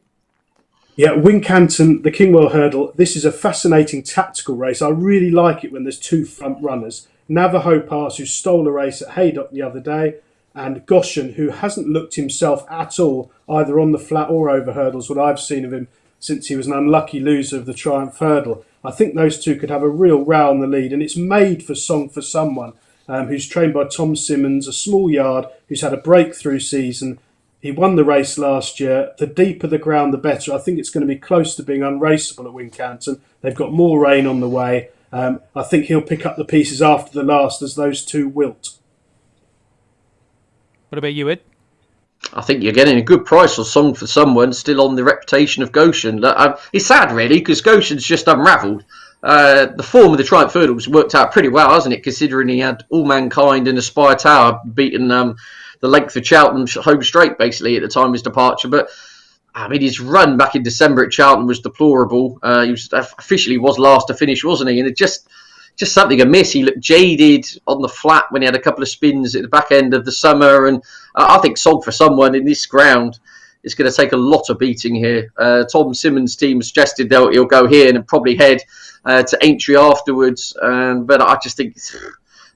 Yeah, Wincanton, the Kingwell Hurdle. This is a fascinating tactical race. I really like it when there's 2 front runners. Navajo Pass, who stole a race at Haydock the other day, and Goshen, who hasn't looked himself at all, either on the flat or over hurdles, what I've seen of him since he was an unlucky loser of the Triumph Hurdle. I think those 2 could have a real row on the lead, and it's made for Song for Someone, who's trained by Tom Simmons, a small yard, who's had a breakthrough season. He won the race last year. The deeper the ground, the better. I think it's going to be close to being unraceable at Wincanton. They've got more rain on the way. I think he'll pick up the pieces after the last as those 2 wilt. What about you, Ed? I think you're getting a good price for Song for Someone, still on the reputation of Goshen. It's sad, really, because Goshen's just unravelled. The form of the Triumph Hurdles worked out pretty well, hasn't it, considering he had Allmankind and Aspire Tower beating the length of Cheltenham home straight, basically, at the time of his departure. But I mean, his run back in December at Cheltenham was deplorable. He was officially last to finish, wasn't he? And it just something amiss. He looked jaded on the flat when he had a couple of spins at the back end of the summer. And I think Song for Someone in this ground is going to take a lot of beating here. Tom Simmons' team suggested he'll go here and probably head to Aintree afterwards. But I just think,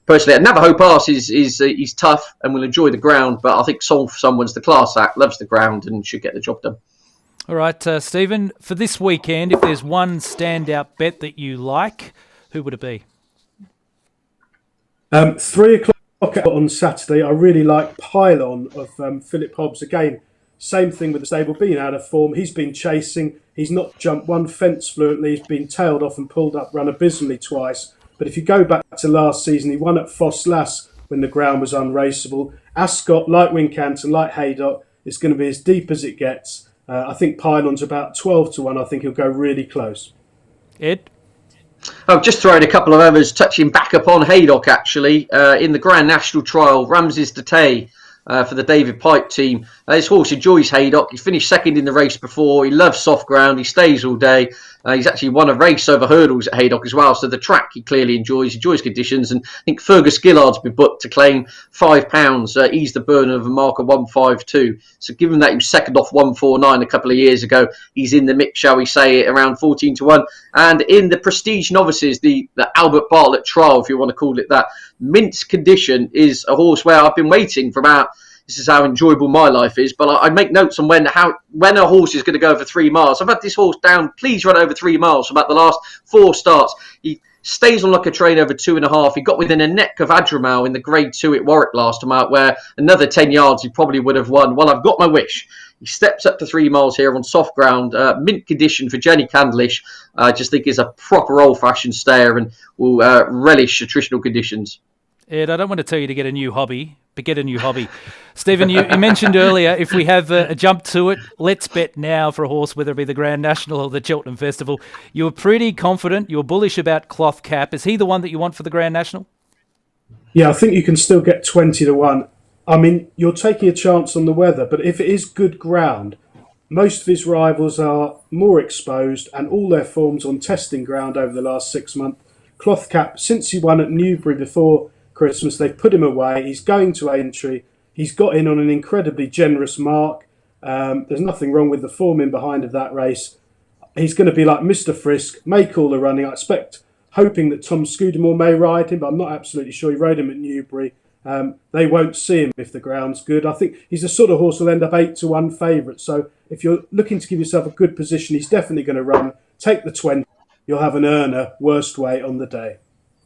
personally, Navajo Pass he's tough and will enjoy the ground. But I think Song for Someone's the class act, loves the ground and should get the job done. All right, Stephen, for this weekend, if there's one standout bet that you like, who would it be? 3 o'clock on Saturday, I really like Pylon of Philip Hobbs. Again, same thing with the stable, being out of form. He's been chasing. He's not jumped one fence fluently. He's been tailed off and pulled up, run abysmally twice. But if you go back to last season, he won at Foss Lass when the ground was unraceable. Ascot, like Wincanton, like Haydock, it's going to be as deep as it gets. I think Pylon's about 12-1. I think he'll go really close. Ed? I've just thrown a couple of others, touching back upon Haydock, actually. In the Grand National Trial, Ramses Datay for the David Pipe team. This horse enjoys Haydock. He finished second in the race before. He loves soft ground. He stays all day. He's actually won a race over hurdles at Haydock as well. So the track he clearly enjoys conditions. And I think Fergus Gillard's been booked to claim £5, ease the burden of a mark of 152. So given that he was second off 149 a couple of years ago, he's in the mix, shall we say, around 14-1. And in the Prestige Novices, the Albert Bartlett trial, if you want to call it that, Mint's Condition is a horse where I've been waiting for about. This is how enjoyable my life is, but I make notes on when a horse is going to go over 3 miles. I've had this horse down, please run over 3 miles for about the last 4 starts. He stays on like a train over 2.5. He got within a neck of Adrimal in the Grade 2 at Warwick last time out, where another 10 yards he probably would have won. Well, I've got my wish. He steps up to 3 miles here on soft ground. Mint Condition for Jenny Candlish. I just think is a proper old-fashioned stayer and will relish attritional conditions. Ed, I don't want to tell you to get a new hobby, but get a new hobby. Stephen, you mentioned earlier, if we have a jump to it, let's bet now for a horse, whether it be the Grand National or the Cheltenham Festival. You were pretty confident. You were bullish about Cloth Cap. Is he the one that you want for the Grand National? Yeah, I think you can still get 20-1. I mean, you're taking a chance on the weather, but if it is good ground, most of his rivals are more exposed and all their forms on testing ground over the last 6 months. Cloth Cap, since he won at Newbury before Christmas, they've put him away. He's going to Aintree. He's got in on an incredibly generous mark. There's nothing wrong with the form in behind of that race. He's going to be like Mr. Frisk, make all the running. I expect, hoping that Tom Scudamore may ride him, but I'm not absolutely sure. He rode him at Newbury. They won't see him if the ground's good. I think he's the sort of horse who'll end up 8-1 favourite. So if you're looking to give yourself a good position, he's definitely going to run. Take the 20. You'll have an earner, worst way on the day.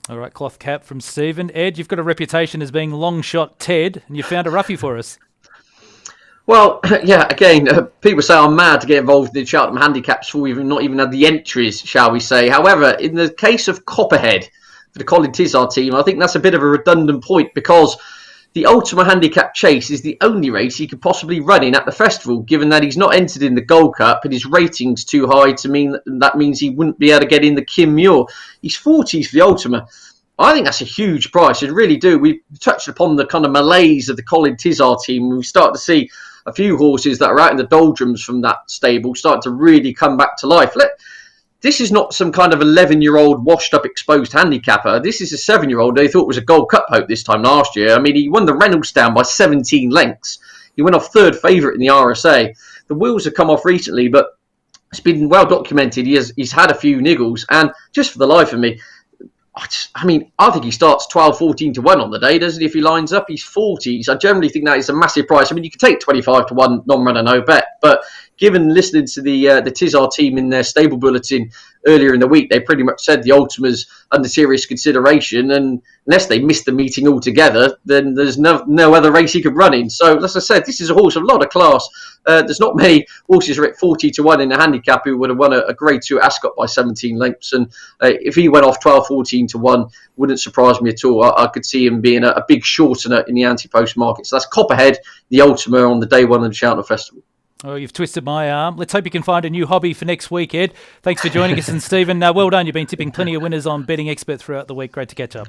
All right, Cloth Cap from Stephen. Ed, you've got a reputation as being long shot Ted, and you found a roughie for us. Well, yeah, again, people say I'm mad to get involved in the Cheltenham handicaps before we've not even had the entries, shall we say. However, in the case of Copperhead, for the Colin Tizzard team, I think that's a bit of a redundant point because the Ultima Handicap Chase is the only race he could possibly run in at the festival, given that he's not entered in the Gold Cup and his rating's too high to mean that means he wouldn't be able to get in the Kim Muir. He's 40s for the Ultima. I think that's a huge price. I really do. We've touched upon the kind of malaise of the Colin Tizzard team. We start to see a few horses that are out in the doldrums from that stable start to really come back to life. This is not some kind of 11-year-old washed-up exposed handicapper. This is a 7-year-old they thought was a Gold Cup hope this time last year. I mean, he won the Reynolds Down by 17 lengths. He went off third favourite in the RSA. The wheels have come off recently, but it's been well documented. He's had a few niggles, and just for the life of me, I think he starts 12-14-1 on the day, doesn't he? If he lines up, he's 40s. I generally think that is a massive price. I mean, you could take 25-1 non-runner, no bet, but given listening to the Tizzard team in their stable bulletin earlier in the week, they pretty much said the Ultima's under serious consideration, and unless they missed the meeting altogether, then there's no other race he could run in. So, as I said, this is a horse of a lot of class. There's not many horses who are at 40-1 in a handicap who would have won a Grade 2 Ascot by 17 lengths, and if he went off 12-14-1, wouldn't surprise me at all. I could see him being a big shortener in the anti-post market. So that's Copperhead, the Ultima, on the day one of the Cheltenham Festival. Oh, you've twisted my arm. Let's hope you can find a new hobby for next week, Ed. Thanks for joining us. And Stephen, well done. You've been tipping plenty of winners on Betting Expert throughout the week. Great to catch up.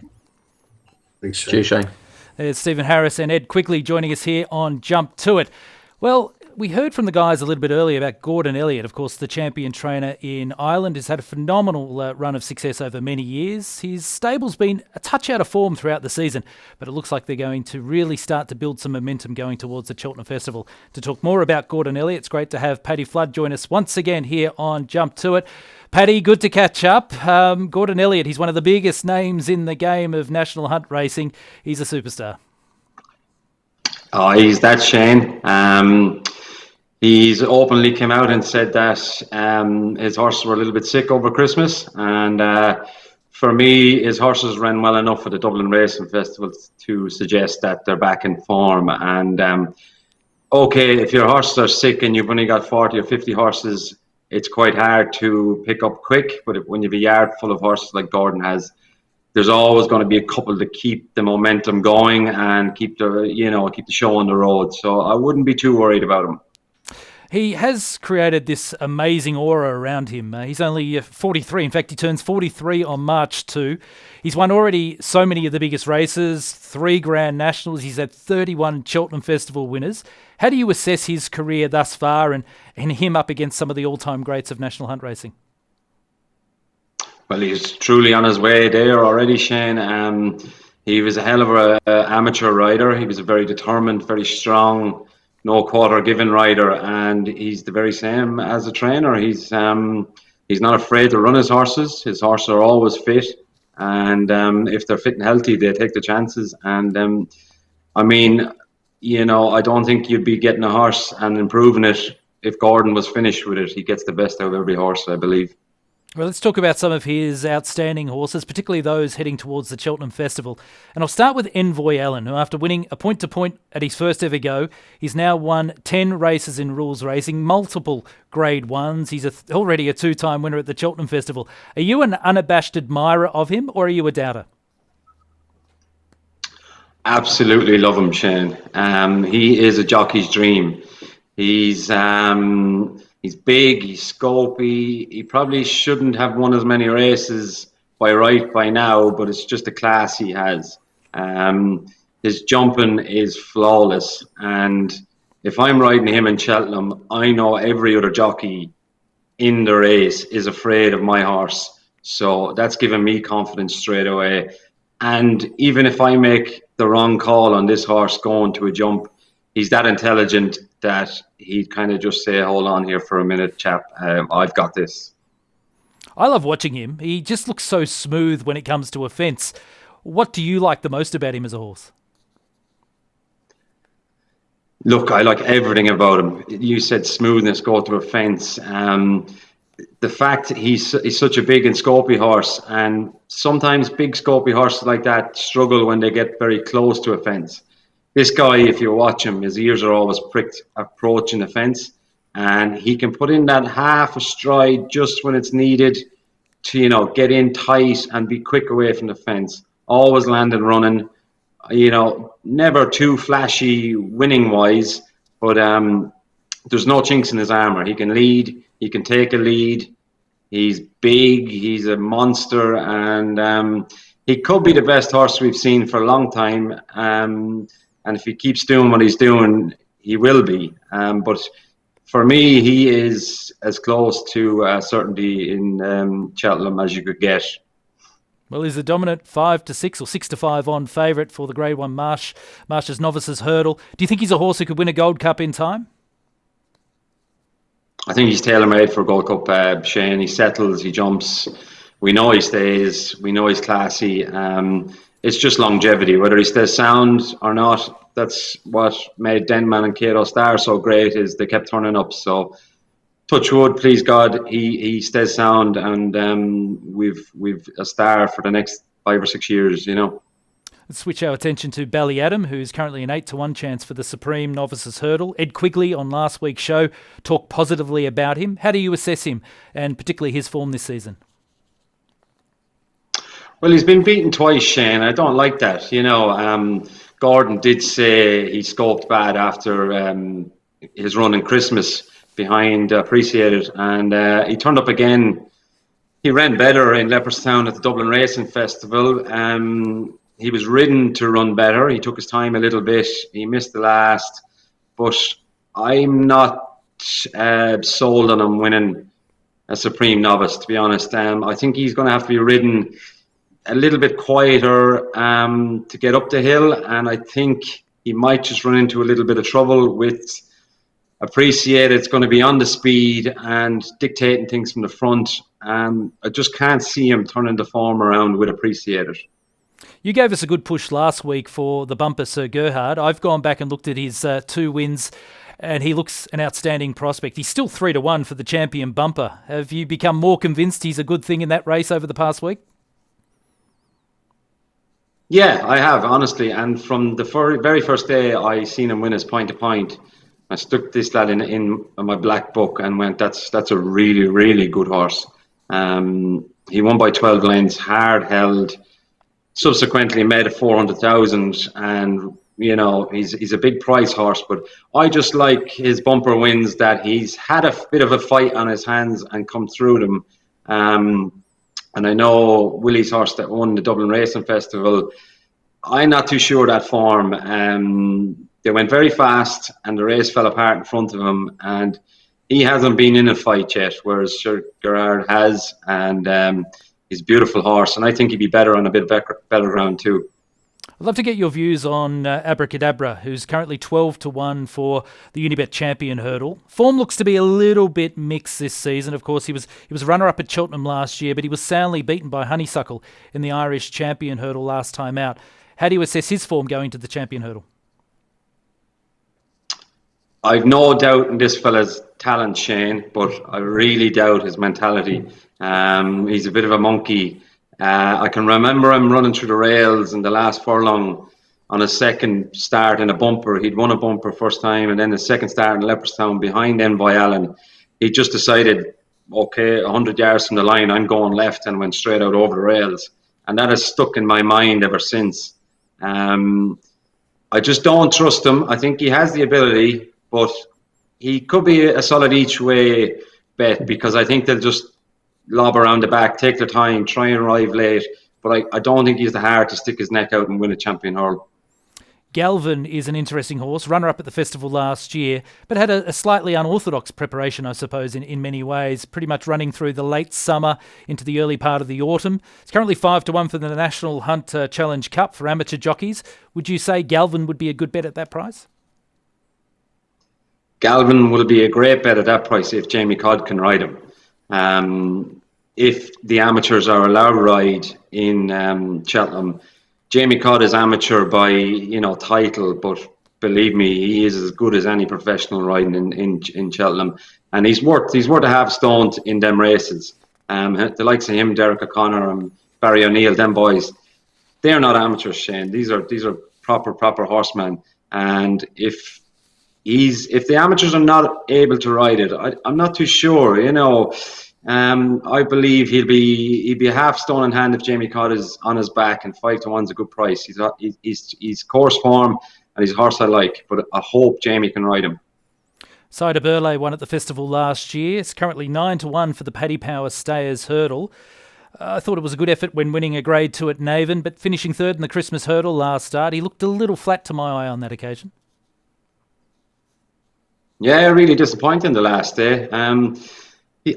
Thanks, Shane. Cheers, Shane. There's Stephen Harris and Ed Quigley joining us here on Jump To It. Well, we heard from the guys a little bit earlier about Gordon Elliott, of course, the champion trainer in Ireland, has had a phenomenal run of success over many years. His stable's been a touch out of form throughout the season, but it looks like they're going to really start to build some momentum going towards the Cheltenham Festival. To talk more about Gordon Elliott, it's great to have Paddy Flood join us once again here on Jump To It. Paddy, good to catch up. Gordon Elliott, he's one of the biggest names in the game of national hunt racing. He's a superstar. Oh, he's that, Shane. He's openly came out and said that his horses were a little bit sick over Christmas, and for me, his horses ran well enough for the Dublin Racing Festival to suggest that they're back in form. And okay, if your horses are sick and you've only got 40 or 50 horses, it's quite hard to pick up quick. But when you have a yard full of horses like Gordon has, there's always going to be a couple to keep the momentum going and keep the show on the road. So I wouldn't be too worried about him. He has created this amazing aura around him. He's only 43. In fact, he turns 43 on March 2. He's won already so many of the biggest races, 3 Grand Nationals. He's had 31 Cheltenham Festival winners. How do you assess his career thus far and him up against some of the all-time greats of national hunt racing? Well, he's truly on his way there already, Shane. He was a hell of an amateur rider. He was a very determined, very strong, no quarter given rider, and he's the very same as a trainer. He's not afraid to run his horses. His horses are always fit, and if they're fit and healthy, they take the chances. And I mean, you know, I don't think you'd be getting a horse and improving it if Gordon was finished with it. He gets the best out of every horse, I believe. Well, let's talk about some of his outstanding horses, particularly those heading towards the Cheltenham Festival. And I'll start with Envoy Allen, who after winning a point-to-point at his first ever go, he's now won 10 races in rules racing, multiple Grade 1s. He's already a 2-time winner at the Cheltenham Festival. Are you an unabashed admirer of him, or are you a doubter? Absolutely love him, Shane. He is a jockey's dream. He's big, he's scopy. He probably shouldn't have won as many races by now, but it's just the class he has. His jumping is flawless, and if I'm riding him in Cheltenham, I know every other jockey in the race is afraid of my horse. So that's given me confidence straight away. And even if I make the wrong call on this horse going to a jump, he's that intelligent that he'd kind of just say, hold on here for a minute, chap, I've got this. I love watching him. He just looks so smooth when it comes to a fence. What do you like the most about him as a horse? Look, I like everything about him. You said smoothness, go to a fence. The fact that he's such a big and scopy horse, and sometimes big scopy horses like that struggle when they get very close to a fence. This guy, if you watch him, his ears are always pricked approaching the fence, and he can put in that half a stride just when it's needed to, you know, get in tight and be quick away from the fence. Always landing running, you know, never too flashy winning wise, but there's no chinks in his armor. He can lead, he can take a lead. He's big, he's a monster, and he could be the best horse we've seen for a long time. And if he keeps doing what he's doing, he will be. But for me, he is as close to certainty in Cheltenham as you could get. Well, he's a dominant 5-6 or 6-5 on favourite for the Grade 1 Marsh's Novices Hurdle. Do you think he's a horse who could win a Gold Cup in time? I think he's tailor-made for a Gold Cup, Shane. He settles, he jumps. We know he stays. We know he's classy. It's just longevity, whether he stays sound or not. That's what made Denman and Cato Star so great, is they kept turning up. So touch wood, please God, he stays sound, and we've a star for the next 5 or 6 years, you know. Let's switch our attention to Ballyadam, who's currently an 8-1 chance for the Supreme Novices Hurdle. Ed Quigley on last week's show talked positively about him. How do you assess him, and particularly his form this season? Well, he's been beaten twice, Shane. I don't like that. You know, Gordon did say he scoped bad after his run in Christmas behind Appreciated, and he turned up again. He ran better in Leopardstown at the Dublin Racing Festival. He was ridden to run better. He took his time a little bit. He missed the last, but I'm not sold on him winning a Supreme Novice, to be honest. I think he's going to have to be ridden a little bit quieter to get up the hill, and I think he might just run into a little bit of trouble with Appreciated. It's going to be on the speed and dictating things from the front. I just can't see him turning the form around with Appreciated. You gave us a good push last week for the bumper Sir Gerhard. I've gone back and looked at his 2 wins, and he looks an outstanding prospect. He's still 3-1 for the champion bumper. Have you become more convinced he's a good thing in that race over the past week? Yeah, I have, honestly. And from the very first day I seen him win his point-to-point, I stuck this lad in my black book and went, that's a really, really good horse. He won by 12 lengths, hard held. Subsequently made a 400,000 and he's a big price horse, but I just like his bumper wins that he's had a bit of a fight on his hands and come through them. And I know Willie's horse that won the Dublin Racing Festival, I'm not too sure that form. They went very fast and the race fell apart in front of him, and he hasn't been in a fight yet, whereas Sir Gerard has, and he's a beautiful horse, and I think he'd be better on a bit better ground too. I'd love to get your views on Abracadabra, who's currently 12-1 for the Unibet Champion Hurdle. Form looks to be a little bit mixed this season. Of course, he was runner-up at Cheltenham last year, but he was soundly beaten by Honeysuckle in the Irish Champion Hurdle last time out. How do you assess his form going to the Champion Hurdle? I've no doubt in this fella's talent, Shane, but I really doubt his mentality. He's a bit of a monkey. I can remember him running through the rails in the last furlong on a second start in a bumper. He'd won a bumper first time, and then the second start in Leopardstown behind Envoy Allen. He just decided, okay, 100 yards from the line, I'm going left, and went straight out over the rails. And that has stuck in my mind ever since. I just don't trust him. I think he has the ability, but he could be a solid each way bet, because I think they'll just lob around the back, take their time, try and arrive late. But I don't think he's the heart to stick his neck out and win a Champion Hurdle. Galvin is an interesting horse, runner-up at the festival last year, but had a slightly unorthodox preparation, I suppose, in many ways, pretty much running through the late summer into the early part of the autumn. It's currently 5-1 for the National Hunt Challenge Cup for amateur jockeys. Would you say Galvin would be a good bet at that price? Galvin will be a great bet at that price if Jamie Codd can ride him. If the amateurs are allowed to ride in Cheltenham, Jamie Codd is amateur by title, but believe me, he is as good as any professional riding in Cheltenham, and he's worth a half stone in them races. The likes of him, Derek O'Connor and Barry O'Neill, them boys, they're not amateurs, Shane. These are proper horsemen, and if the amateurs are not able to ride it, I'm not too sure. I believe he'd be a half stone in hand if Jamie Codd is on his back, and 5-1's a good price. He's course form and he's a horse I like, but I hope Jamie can ride him. Cider Burley won at the festival last year. It's currently 9-1 for the Paddy Power Stayers Hurdle. I thought it was a good effort when winning a Grade 2 at Navan, but finishing third in the Christmas Hurdle last start, he looked a little flat to my eye on that occasion. Yeah, really disappointing the last day.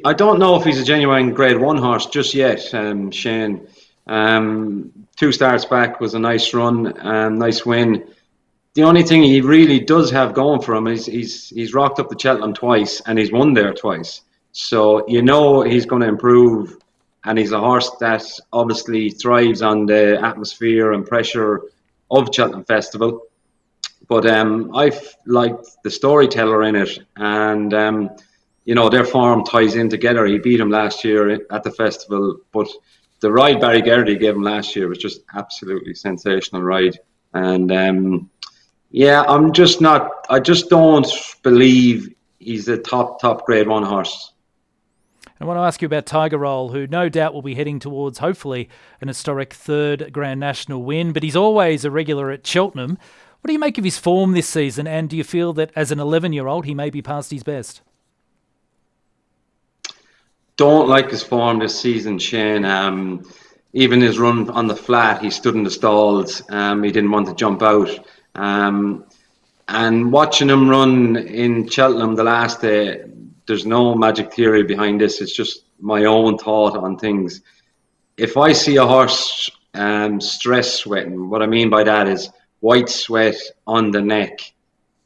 I don't know if he's a genuine Grade 1 horse just yet, Shane. 2 starts back was a nice run, nice win. The only thing he really does have going for him is he's rocked up the Cheltenham twice and he's won there twice. So he's going to improve, and he's a horse that obviously thrives on the atmosphere and pressure of Cheltenham Festival. But I've liked the storyteller in it, and their form ties in together. He beat him last year at the festival, but the ride Barry Geraghty gave him last year was just absolutely sensational ride. And I just don't believe he's a top Grade 1 horse. I want to ask you about Tiger Roll, who no doubt will be heading towards, hopefully, an historic third Grand National win, but he's always a regular at Cheltenham. What do you make of his form this season, and do you feel that as an 11-year-old he may be past his best? Don't like his form this season, Shane. Even his run on the flat, he stood in the stalls. He didn't want to jump out. And watching him run in Cheltenham the last day, there's no magic theory behind this. It's just my own thought on things. If I see a horse stress sweating, what I mean by that is white sweat on the neck,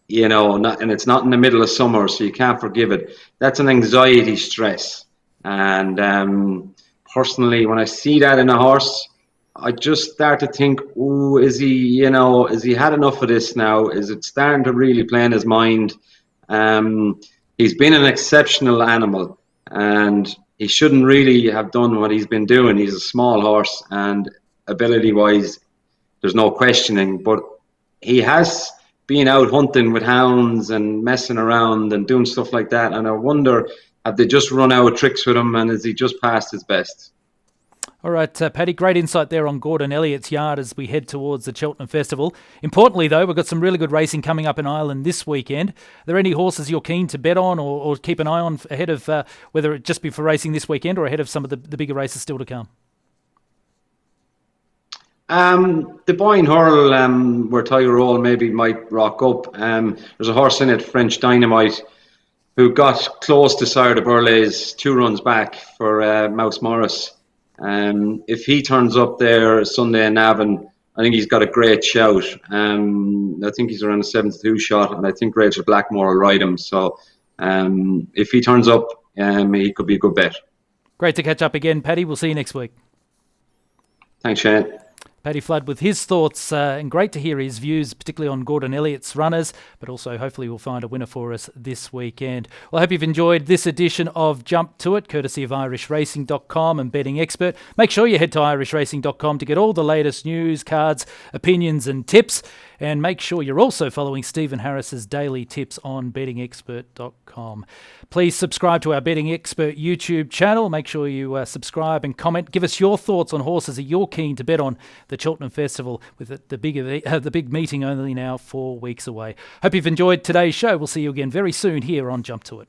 and it's not in the middle of summer, so you can't forgive it. That's an anxiety stress. And personally, when I see that in a horse, I just start to think, is he had enough of this now? Is it starting to really play in his mind? He's been an exceptional animal, and he shouldn't really have done what he's been doing. He's a small horse, and ability-wise, there's no questioning, but he has been out hunting with hounds and messing around and doing stuff like that, and I wonder, have they just run out of tricks with him, and is he just past his best? All right, Paddy, great insight there on Gordon Elliott's yard as we head towards the Cheltenham Festival. Importantly, though, we've got some really good racing coming up in Ireland this weekend. Are there any horses you're keen to bet on or keep an eye on ahead of whether it just be for racing this weekend or ahead of some of the bigger races still to come? The Boyne Hurl, where Tiger Roll maybe might rock up. There's a horse in it, French Dynamite, who got close to Sire de Burleigh's 2 runs back for Mouse Morris. If he turns up there Sunday in Navan, I think he's got a great shout. I think he's around a 7-2 shot, and I think Rachel Blackmore will ride him. So if he turns up, he could be a good bet. Great to catch up again, Paddy. We'll see you next week. Thanks, Shane. Paddy Flood with his thoughts, and great to hear his views, particularly on Gordon Elliott's runners, but also hopefully we'll find a winner for us this weekend. Well, I hope you've enjoyed this edition of Jump To It, courtesy of irishracing.com and Betting Expert. Make sure you head to irishracing.com to get all the latest news, cards, opinions and tips. And make sure you're also following Stephen Harris's daily tips on bettingexpert.com. Please subscribe to our Betting Expert YouTube channel. Make sure you subscribe and comment. Give us your thoughts on horses that you're keen to bet on the Cheltenham Festival, with the big meeting only now 4 weeks away. Hope you've enjoyed today's show. We'll see you again very soon here on Jump To It.